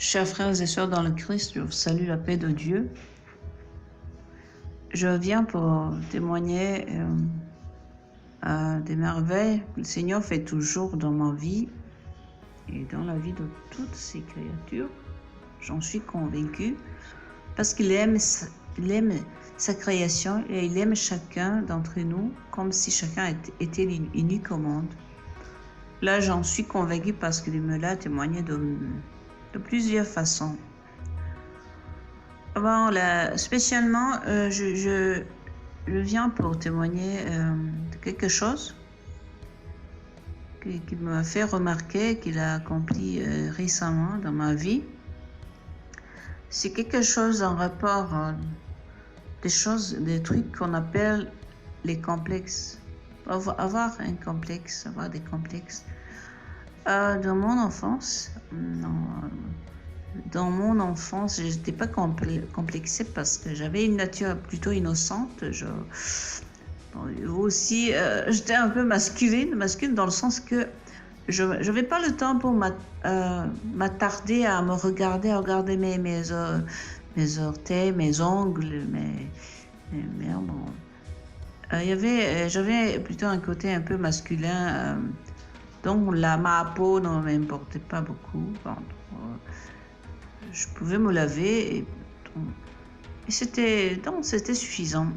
Chers frères et sœurs dans le Christ, je vous salue la paix de Dieu. Je viens pour témoigner des merveilles que le Seigneur fait toujours dans ma vie et dans la vie de toutes ses créatures. J'en suis convaincue parce qu'il aime sa création et il aime chacun d'entre nous comme si chacun était unique au monde. Là, j'en suis convaincue parce qu'il me l'a témoigné de plusieurs façons. Bon, là, spécialement, je viens pour témoigner de quelque chose qui m'a fait remarquer, qu'il a accompli récemment dans ma vie. C'est quelque chose en rapport des trucs qu'on appelle les complexes. Avoir des complexes. Dans mon enfance, je n'étais pas complexée parce que j'avais une nature plutôt innocente. Aussi, j'étais un peu masculine dans le sens que je n'avais pas le temps pour m'attarder à me regarder, à regarder mes orteils, mes ongles, j'avais plutôt un côté un peu masculin, donc ma peau ne m'importait pas beaucoup. Je pouvais me laver et c'était suffisant.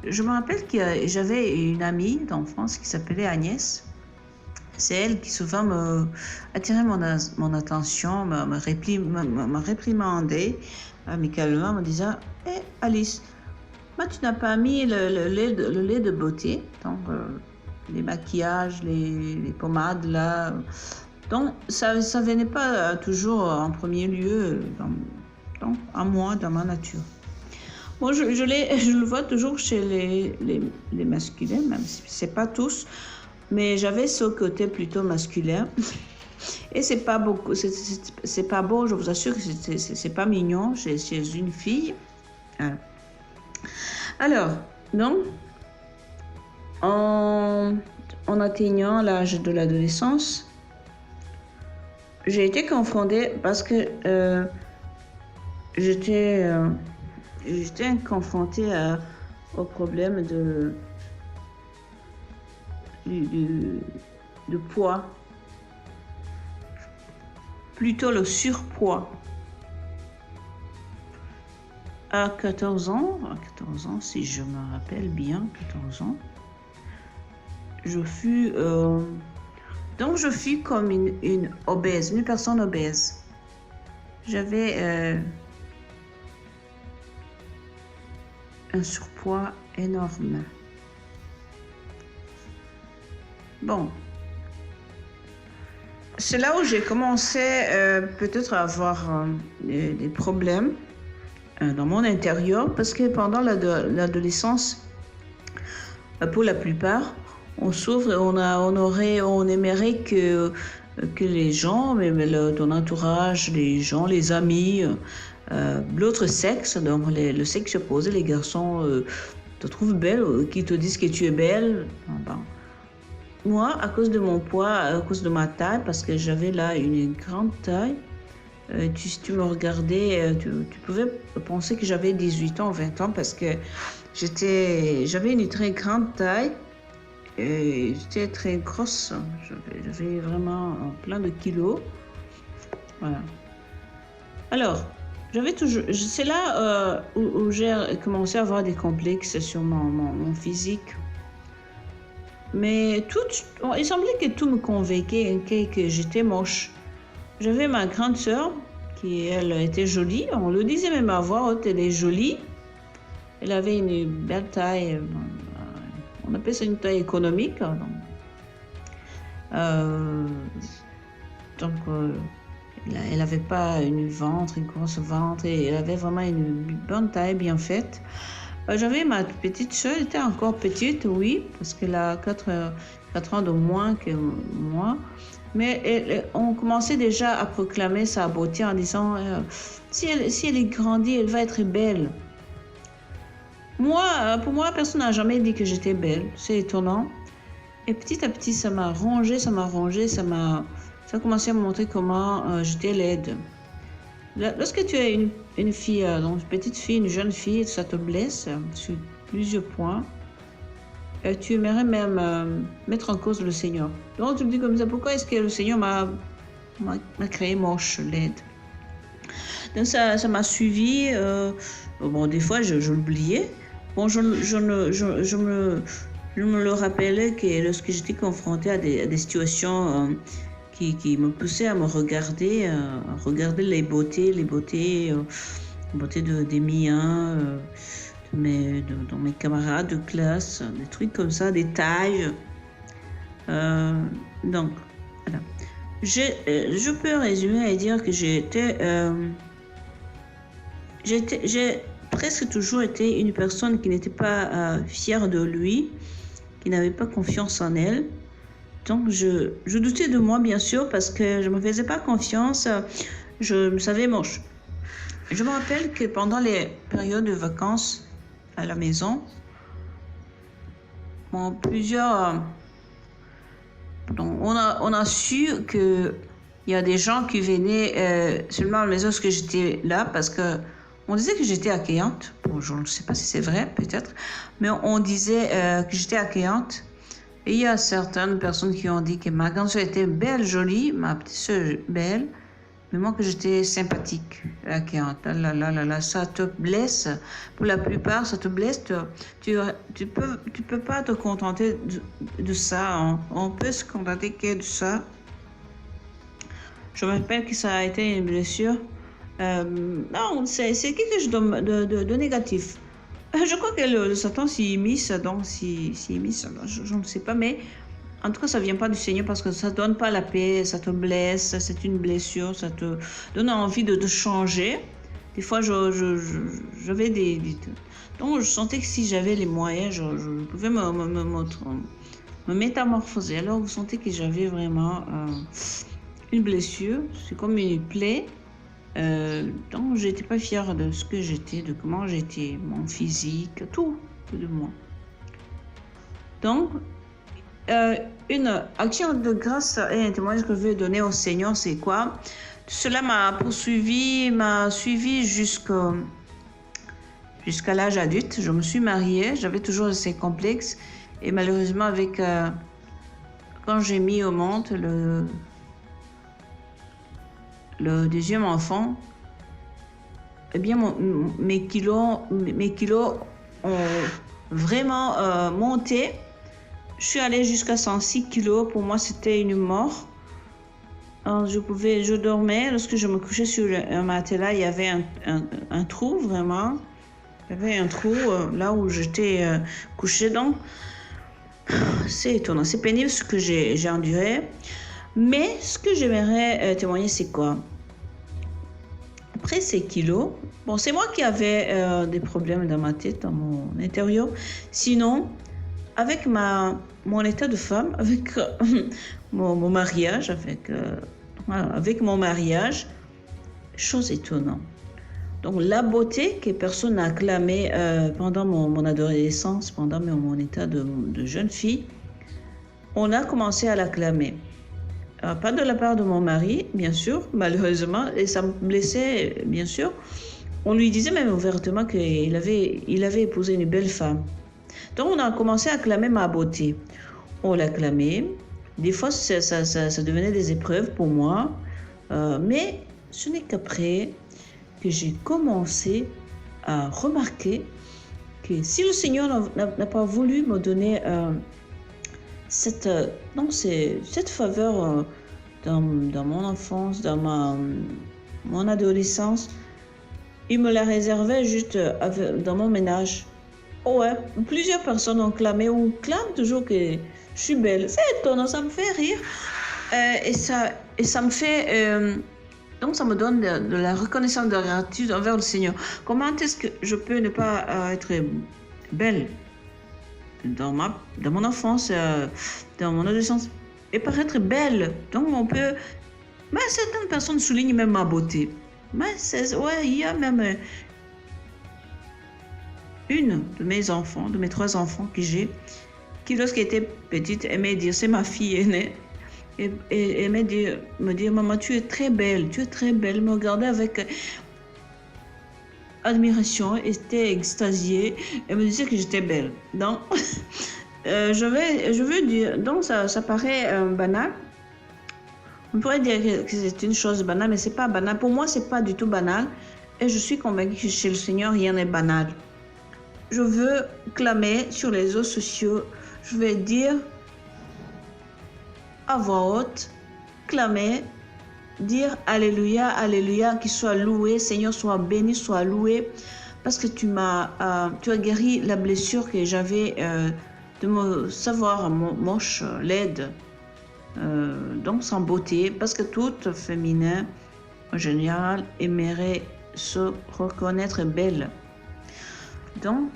Je me rappelle que j'avais une amie d'enfance qui s'appelait Agnès. C'est elle qui souvent attirait mon attention, me réprimandait amicalement, me disant hey, Alice, moi tu n'as pas mis le lait de beauté, donc les maquillages, les pommades là. Donc ça venait pas toujours en premier lieu en moi, dans ma nature. Moi, je le vois toujours chez les masculins, même si c'est pas tous, mais j'avais ce côté plutôt masculin. Et c'est pas beaucoup, c'est pas beau, je vous assure que c'est pas mignon chez une fille. Alors, donc, en atteignant l'âge de l'adolescence, j'ai été confrontée parce que j'étais confrontée au problème de poids, plutôt le surpoids. À 14 ans, si je me rappelle bien, 14 ans, je fus comme une obèse, une personne obèse. J'avais un surpoids énorme. Bon, c'est là où j'ai commencé peut-être à avoir des problèmes dans mon intérieur, parce que pendant l'adolescence, pour la plupart, on souffre et on aimerait que les gens, même ton entourage, les amis, l'autre sexe, donc le sexe opposé, les garçons te trouvent belle, qui te disent que tu es belle. Bon. Moi, à cause de mon poids, à cause de ma taille, parce que j'avais là une grande taille, si tu me regardais, tu pouvais penser que j'avais 18 ans, 20 ans, parce que j'avais une très grande taille. Et j'étais très grosse, j'avais vraiment plein de kilos. Voilà. Alors, c'est là où j'ai commencé à avoir des complexes sur mon physique. Mais il semblait que tout me convainquait, que j'étais moche. J'avais ma grande sœur, elle était jolie, on le disait même à voix haute, elle est jolie. Elle avait une belle taille. On appelle ça une taille économique. Donc, elle n'avait pas une grosse ventre, et elle avait vraiment une bonne taille bien faite. J'avais ma petite soeur, elle était encore petite, oui, parce qu'elle a 4 ans de moins que moi. Mais on commençait déjà à proclamer sa beauté en disant si elle est grandie, elle va être belle. Pour moi, personne n'a jamais dit que j'étais belle. C'est étonnant. Et petit à petit, ça m'a rongé. Ça a commencé à me montrer comment j'étais laide. Lorsque tu es une fille, donc une petite fille, une jeune fille, ça te blesse sur plusieurs points. Tu aimerais même mettre en cause le Seigneur. Donc tu me dis comme ça, pourquoi est-ce que le Seigneur m'a créé moche, laide? Donc ça m'a suivi. Bon, des fois, je l'oubliais. Bon, je me le rappelais que lorsque j'étais confrontée à des situations qui me poussaient à me regarder, les beautés des miens, dans mes camarades de classe, des trucs comme ça, des tailles. Donc, voilà. Je peux résumer et dire que j'ai presque toujours été une personne qui n'était pas fière de lui, qui n'avait pas confiance en elle. Donc, je doutais de moi, bien sûr, parce que je ne me faisais pas confiance. Je me savais moche. Je me rappelle que pendant les périodes de vacances à la maison, on a su qu'il y a des gens qui venaient seulement à la maison parce que j'étais là, parce que on disait que j'étais accueillante. Bon, je ne sais pas si c'est vrai, peut-être, mais on disait que j'étais accueillante. Et il y a certaines personnes qui ont dit que ma grande soeur était belle, jolie, ma petite soeur belle, mais moi que j'étais sympathique, accueillante. Là, ça te blesse. Pour la plupart, ça te blesse. Tu peux pas te contenter de ça. Hein. On peut se contenter que de ça. Je me rappelle que ça a été une blessure. Non, c'est quelque chose de négatif. Je crois que le Satan s'y immisce, je ne sais pas, mais en tout cas, ça ne vient pas du Seigneur parce que ça ne donne pas la paix, ça te blesse, c'est une blessure, ça te donne envie de changer. Des fois, j'avais donc, je sentais que si j'avais les moyens, je pouvais me métamorphoser. Alors, vous sentez que j'avais vraiment une blessure, c'est comme une plaie. Donc, je n'étais pas fière de ce que j'étais, de comment j'étais, mon physique, tout de moi. Donc, une action de grâce et un témoignage que je veux donner au Seigneur, c'est quoi? Cela m'a suivi jusqu'à l'âge adulte. Je me suis mariée, j'avais toujours ces complexes et malheureusement quand j'ai mis au monde le deuxième enfant, eh bien mes kilos ont vraiment monté. Je suis allée jusqu'à 106 kilos. Pour moi, c'était une mort. Alors, je dormais. Lorsque je me couchais sur un matelas, il y avait un trou, vraiment. Il y avait un trou là où j'étais couchée. Donc, c'est étonnant. C'est pénible ce que j'ai enduré. Mais ce que j'aimerais témoigner, c'est quoi? Après ces kilos, bon, c'est moi qui avais des problèmes dans ma tête, dans mon intérieur. Sinon, avec mon état de femme, avec mon mariage, avec mon mariage, chose étonnante. Donc la beauté que personne n'a acclamée pendant mon adolescence, pendant mon état de jeune fille, on a commencé à l'acclamer. Pas de la part de mon mari, bien sûr, malheureusement, et ça me blessait, bien sûr. On lui disait même ouvertement qu'il avait épousé une belle femme. Donc, on a commencé à acclamer ma beauté. On l'acclamait. Des fois, ça devenait des épreuves pour moi. Mais ce n'est qu'après que j'ai commencé à remarquer que si le Seigneur n'a pas voulu me donner cette faveur dans mon enfance, dans mon adolescence, il me la réservait juste dans mon ménage. Oh ouais, plusieurs personnes ont clamé ou clament toujours que je suis belle. C'est étonnant, ça me fait rire. Et ça me fait... donc ça me donne de la reconnaissance, de la gratitude envers le Seigneur. Comment est-ce que je peux ne pas être belle dans mon enfance, dans mon adolescence, et paraître belle? Donc on peut... Mais certaines personnes soulignent même ma beauté. Mais il y a même une de mes enfants, de mes 3 enfants que j'ai, qui lorsqu'elle était petite aimait dire c'est ma fille aînée. et me dire, maman, tu es très belle, tu es très belle. Elle me regardait avec admiration, elle était extasiée, elle me disait que j'étais belle. Donc, je veux dire, donc ça paraît banal. On pourrait dire que c'est une chose banale, mais c'est pas banal. Pour moi, c'est pas du tout banal. Et je suis convaincue que chez le Seigneur, rien n'est banal. Je veux clamer sur les réseaux sociaux. Je vais dire à voix haute, clamer, dire Alléluia, Alléluia, qu'il soit loué, Seigneur soit béni, soit loué, parce que tu as guéri la blessure que j'avais de me savoir moche, laide, donc sans beauté, parce que tout féminin en général aimerait se reconnaître belle. Donc,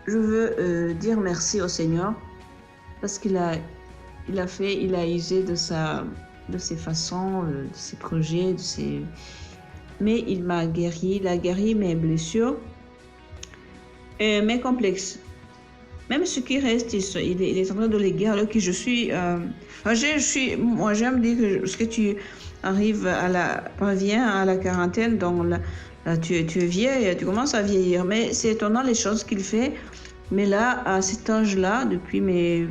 je veux dire merci au Seigneur parce qu'il a usé de ses façons, de ses projets, mais il m'a guéri, il a guéri mes blessures et mes complexes. Même ce qui reste, il est en train de les guérir, alors que je suis... moi, j'aime dire que ce que tu arrives parviens à la quarantaine, donc là, tu es vieille, tu commences à vieillir. Mais c'est étonnant les choses qu'il fait. Mais là, à cet âge-là, depuis mes...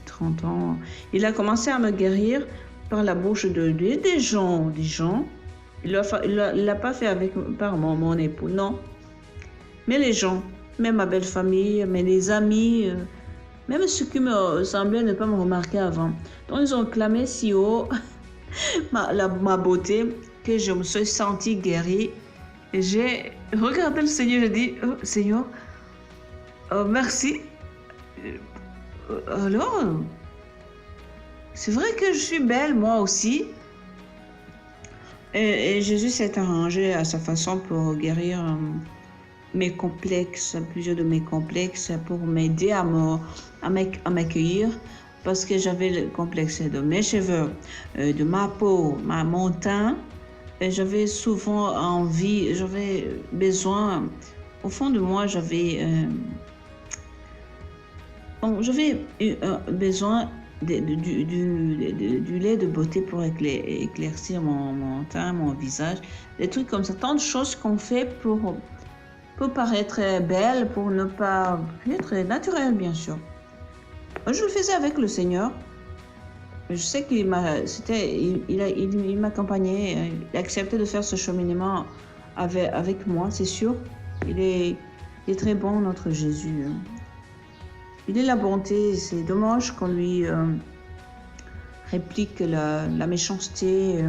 30 ans, il a commencé à me guérir par la bouche des gens. Il l'a pas fait par mon époux, non. Mais les gens, même ma belle famille, mais les amis, même ceux qui me semblaient ne pas me remarquer avant. Donc ils ont clamé si haut ma beauté que je me suis sentie guérie. Et j'ai regardé le Seigneur, j'ai dit, oh, Seigneur, merci. Alors, c'est vrai que je suis belle, moi aussi. Et Jésus s'est arrangé à sa façon pour guérir mes complexes, plusieurs de mes complexes, pour m'aider à m'accueillir. Parce que j'avais le complexe de mes cheveux, de ma peau, mon teint. Et j'avais souvent envie, j'avais besoin, au fond de moi, j'avais besoin du lait de beauté pour éclaircir mon teint, mon visage, des trucs comme ça, tant de choses qu'on fait pour paraître belle, pour ne pas être naturelle, bien sûr. Je le faisais avec le Seigneur. Je sais qu'il m'accompagnait, il a accepté de faire ce cheminement avec moi, c'est sûr. Il est très bon, notre Jésus. Il est la bonté, c'est dommage qu'on lui réplique la méchanceté,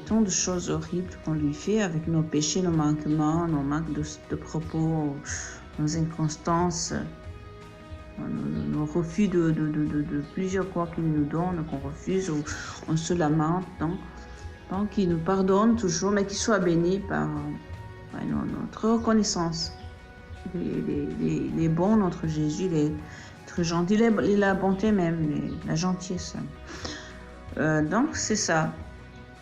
tant de choses horribles qu'on lui fait avec nos péchés, nos manquements, nos manques de propos, nos inconstances. Nos refus de plusieurs fois qu'il nous donne, qu'on refuse, ou on se lamente. Donc, il nous pardonne toujours, mais qu'il soit béni par notre reconnaissance. Il est bon, notre Jésus, il est très gentil, il est la bonté même, la gentillesse. Donc, c'est ça.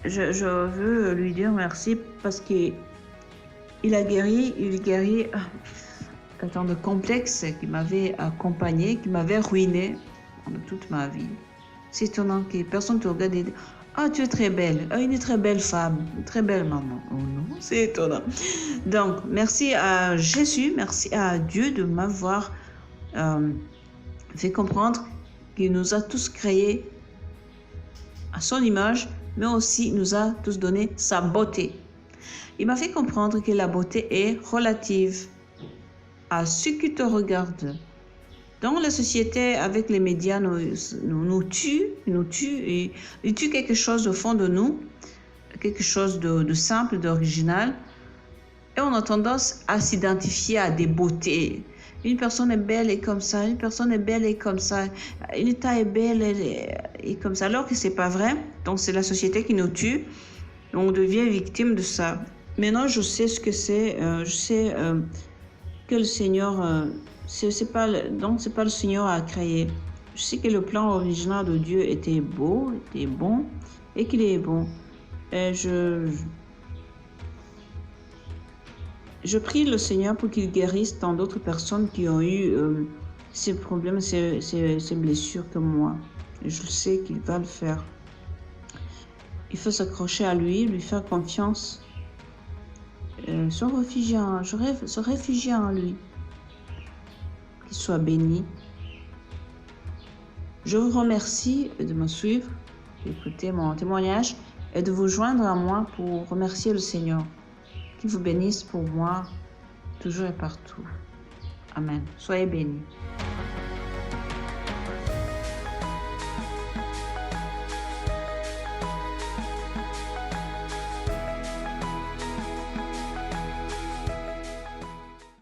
Je veux lui dire merci parce qu'il a guéri, tant de complexes qui m'avaient accompagné, qui m'avaient ruiné pendant toute ma vie. C'est étonnant que personne ne te regarde et dit « Ah, tu es très belle, une très belle femme, une très belle maman. » Oh non, c'est étonnant. Donc, merci à Jésus, merci à Dieu de m'avoir fait comprendre qu'il nous a tous créés à son image, mais aussi nous a tous donné sa beauté. Il m'a fait comprendre que la beauté est relative à ceux qui te regardent. Dans la société, avec les médias, nous tuent et ils tuent quelque chose au fond de nous, quelque chose de simple, d'original. Et on a tendance à s'identifier à des beautés. Une personne est belle et comme ça, une personne est belle et comme ça, une taille est belle et comme ça, alors que c'est pas vrai. Donc c'est la société qui nous tue. On devient victime de ça. Maintenant, je sais ce que c'est. Je sais que le Seigneur, c'est pas le Seigneur à créer. Je sais que le plan original de Dieu était beau, était bon, et qu'il est bon. Et je prie le Seigneur pour qu'il guérisse tant d'autres personnes qui ont eu ses problèmes, ses blessures que moi. Et je sais qu'il va le faire. Il faut s'accrocher à lui faire confiance, se réfugier en lui. Qu'il soit béni. Je vous remercie de me suivre, d'écouter mon témoignage et de vous joindre à moi pour remercier le Seigneur. Qu'il vous bénisse pour moi, toujours et partout. Amen. Soyez bénis.